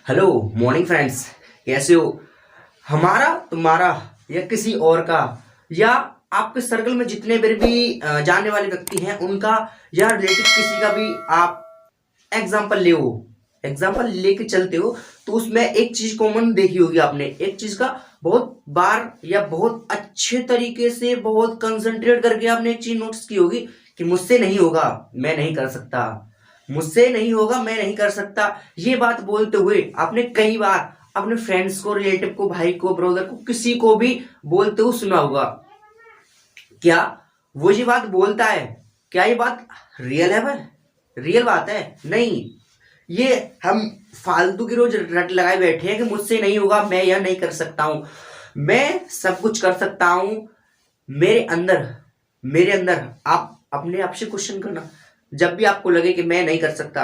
Hello morning friends, कैसे हो? हमारा, तुम्हारा या किसी और का, या आपके सर्कल में जितने भी जानने वाले व्यक्ति हैं उनका, या रिलेटिव किसी का भी आप एग्जाम्पल ले हो, एग्जाम्पल लेके चलते हो, तो उसमें एक चीज कॉमन देखी होगी आपने। एक चीज का बहुत बार या बहुत अच्छे तरीके से बहुत कंसंट्रेट करके आपने एक चीज नोटिस की होगी कि मुझसे नहीं होगा, मैं नहीं कर सकता, मुझसे नहीं होगा, मैं नहीं कर सकता। ये बात बोलते हुए आपने कई बार अपने फ्रेंड्स को, रिलेटिव को, भाई को, ब्रदर को, किसी को भी बोलते हुए सुना होगा। क्या वो ये बात बोलता है? क्या ये बात रियल है? भाई रियल बात है? नहीं, ये हम फालतू की रोज रट लगाए बैठे हैं कि मुझसे नहीं होगा, मैं यह नहीं कर सकता हूं, मैं सब कुछ कर सकता हूं। मेरे अंदर आप अपने आप से क्वेश्चन करना। जब भी आपको लगे कि मैं नहीं कर सकता,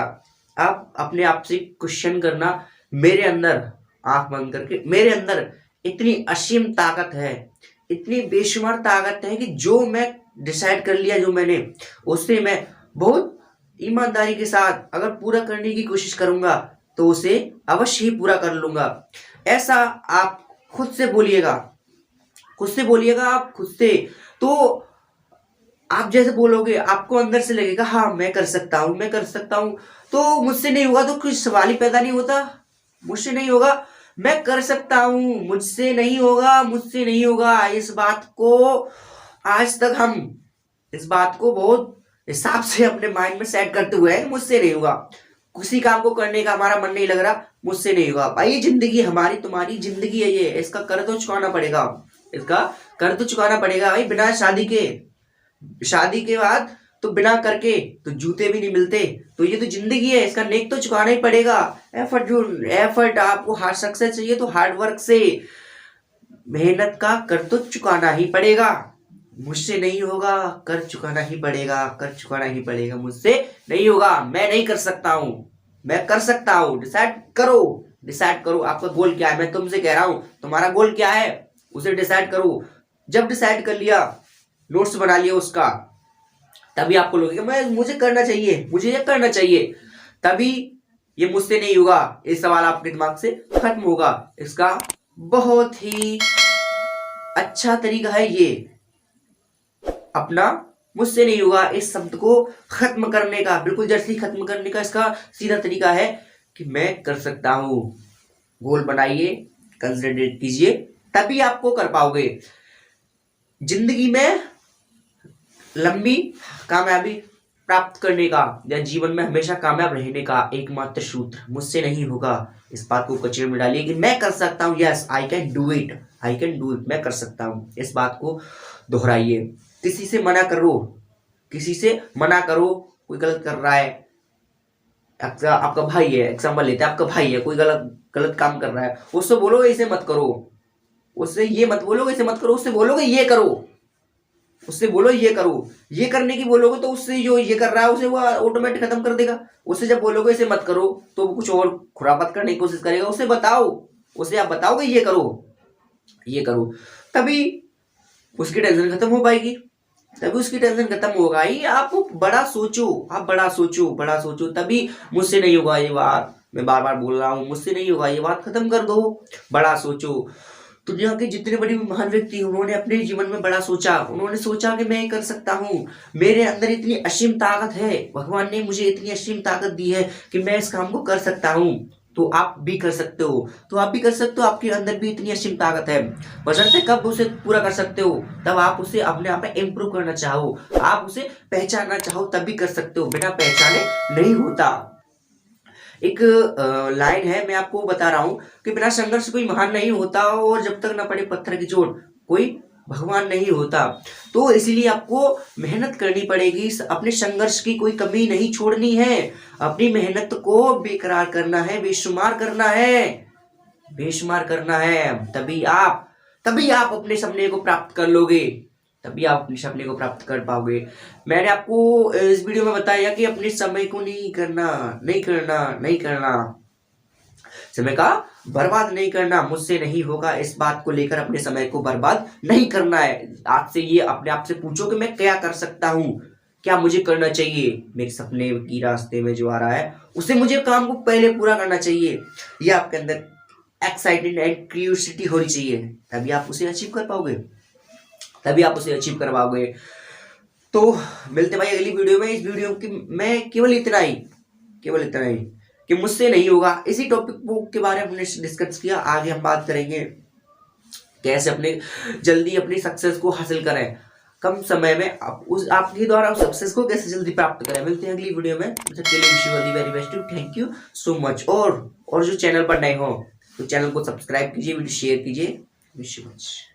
आप अपने आप से क्वेश्चन करना। मेरे अंदर, आंख बंद करके, मेरे अंदर इतनी असीम ताकत है, इतनी बेशुमार ताकत है कि जो मैं डिसाइड कर लिया, जो मैंने, उससे मैं बहुत ईमानदारी के साथ अगर पूरा करने की कोशिश करूंगा तो उसे अवश्य ही पूरा कर लूंगा। ऐसा आप खुद से बोलिएगा, खुद से बोलिएगा, आप खुद से। तो आप जैसे बोलोगे आपको अंदर से लगेगा हाँ मैं कर सकता हूं, मैं कर सकता हूं। तो मुझसे नहीं होगा तो कुछ सवाल ही पैदा नहीं होता। मुझसे नहीं होगा, मैं कर सकता हूं, मुझसे नहीं होगा, मुझसे नहीं होगा। इस बात को आज तक हम, इस बात को बहुत हिसाब से अपने माइंड में सेट करते हुए हैं, मुझसे नहीं होगा। किसी काम को करने का हमारा मन नहीं लग रहा, मुझसे नहीं होगा। भाई ये जिंदगी, हमारी तुम्हारी जिंदगी है, ये इसका कर तो चुकाना पड़ेगा, इसका कर तो चुकाना पड़ेगा भाई। बिना शादी के, शादी के बाद तो बिना करके तो जूते भी नहीं मिलते। तो ये तो जिंदगी है, इसका नेक तो चुकाना ही पड़ेगा। एफर्ट, जो एफर्ट आपको हार्ड सक्सेस चाहिए तो हार्ड वर्क से, मेहनत का कर तो चुकाना ही पड़ेगा। मुझसे नहीं होगा, कर चुकाना ही पड़ेगा, कर चुकाना ही पड़ेगा। मुझसे नहीं होगा, मैं नहीं कर सकता हूं, मैं कर सकता हूं। डिसाइड करो, डिसाइड करो आपका गोल क्या है। मैं तुमसे कह रहा हूं तुम्हारा गोल क्या है, उसे डिसाइड करो। जब डिसाइड कर लिया, नोट्स बना लिया उसका, तभी आपको लगेगा मैं, मुझे करना चाहिए, मुझे ये करना चाहिए। तभी ये मुझसे नहीं होगा, ये सवाल आपके दिमाग से खत्म होगा। इसका बहुत ही अच्छा तरीका है ये अपना, मुझसे नहीं होगा इस शब्द को खत्म करने का, बिल्कुल जड़ से ही खत्म करने का। इसका सीधा तरीका है कि मैं कर सकता हूं। गोल बनाइए, कंसंट्रेट कीजिए, तभी आपको कर पाओगे। जिंदगी में लंबी कामयाबी प्राप्त करने का या जीवन में हमेशा कामयाब रहने का एकमात्र सूत्र मुझसे नहीं होगा। इस बात को कचरे में डालिए कि मैं कर सकता हूँ। Yes I can do it, I can do it, मैं कर सकता हूँ। इस बात को दोहराइए। किसी से मना करो, किसी से मना करो, कोई गलत कर रहा है, आपका भाई है, एग्जाम्पल लेते हैं, आपका भाई है, कोई गलत गलत काम कर रहा है, उससे बोलोगे इसे मत करो, उससे ये मत बोलोगे इसे मत करो, उससे बोलोगे ये करो, उससे बोलो ये करो। ये करने की बोलोगे तो उससे जो ये कर रहा है उसे वो ऑटोमेटिक खत्म कर देगा। उससे जब बोलोगे इसे मत करो तो वो कुछ और खुरापात करने की कोशिश करेगा। उसे बताओ, उसे आप बताओगे ये करो, ये करो, तभी उसकी टेंशन खत्म हो पाएगी, तभी उसकी टेंशन खत्म होगा ही। आप बड़ा सोचो, आप बड़ा सोचो, बड़ा सोचो, तभी मुझसे नहीं होगा ये बात, मैं बार बार बोल रहा हूँ, मुझसे नहीं होगा ये बात खत्म कर दो। बड़ा सोचो। दुनिया के जितने बड़े महान व्यक्ति उन्होंने अपने जीवन में बड़ा सोचा। उन्होंने सोचा कि मैं कर सकता हूँ, मेरे अंदर इतनी असीम ताकत है, भगवान ने मुझे इतनी असीम ताकत दी है कि मैं इस काम को कर सकता हूँ। तो आप भी कर सकते हो, तो आप भी कर सकते हो। आपके अंदर भी इतनी असीम ताकत है, बशर्ते कब उसे पूरा कर सकते हो, तब आप उसे अपने आप में इम्प्रूव करना चाहो, आप उसे पहचानना चाहो, तब भी कर सकते हो। बिना पहचाने नहीं होता। एक लाइन है, मैं आपको बता रहा हूं कि बिना संघर्ष कोई महान नहीं होता, और जब तक न पड़े पत्थर की चोट कोई भगवान नहीं होता। तो इसीलिए आपको मेहनत करनी पड़ेगी, अपने संघर्ष की कोई कमी नहीं छोड़नी है, अपनी मेहनत को बेकरार करना है, बेशुमार करना है, बेशुमार करना है। तभी आप अपने सपने को प्राप्त कर लोगे, तभी आप अपने सपने को प्राप्त कर पाओगे। मैंने आपको इस वीडियो में बताया कि अपने समय को नहीं करना, नहीं करना, नहीं करना, समय का बर्बाद नहीं करना। मुझसे नहीं होगा इस बात को लेकर अपने समय को बर्बाद नहीं करना है। आज से ये अपने आप से पूछो कि मैं क्या कर सकता हूँ, क्या मुझे करना चाहिए मेरे सपने की रास्ते में जो आ रहा है, उसे मुझे काम को पहले पूरा करना चाहिए, या आपके अंदर एक्साइटेड एंड क्यूरियोसिटी होनी चाहिए, तभी आप उसे अचीव कर पाओगे, तभी आप उसे अचीव कर पाओगे। तो मिलते भाई अगली वीडियो में। इस वीडियो की मैं केवल इतना ही कि मुझसे नहीं होगा, इसी टॉपिक के बारे में हमने डिस्कस किया। आगे हम बात करेंगे कैसे अपने जल्दी अपनी सक्सेस को हासिल करें, कम समय में आप उस आपके द्वारा उस सक्सेस को कैसे जल्दी प्राप्त करें। मिलते हैं अगली वीडियो में, तब तक के लिए wish you all the very best. Thank you so much. और जो चैनल पर नए हो तो चैनल को सब्सक्राइब कीजिए, वीडियो शेयर कीजिए। Wish you much.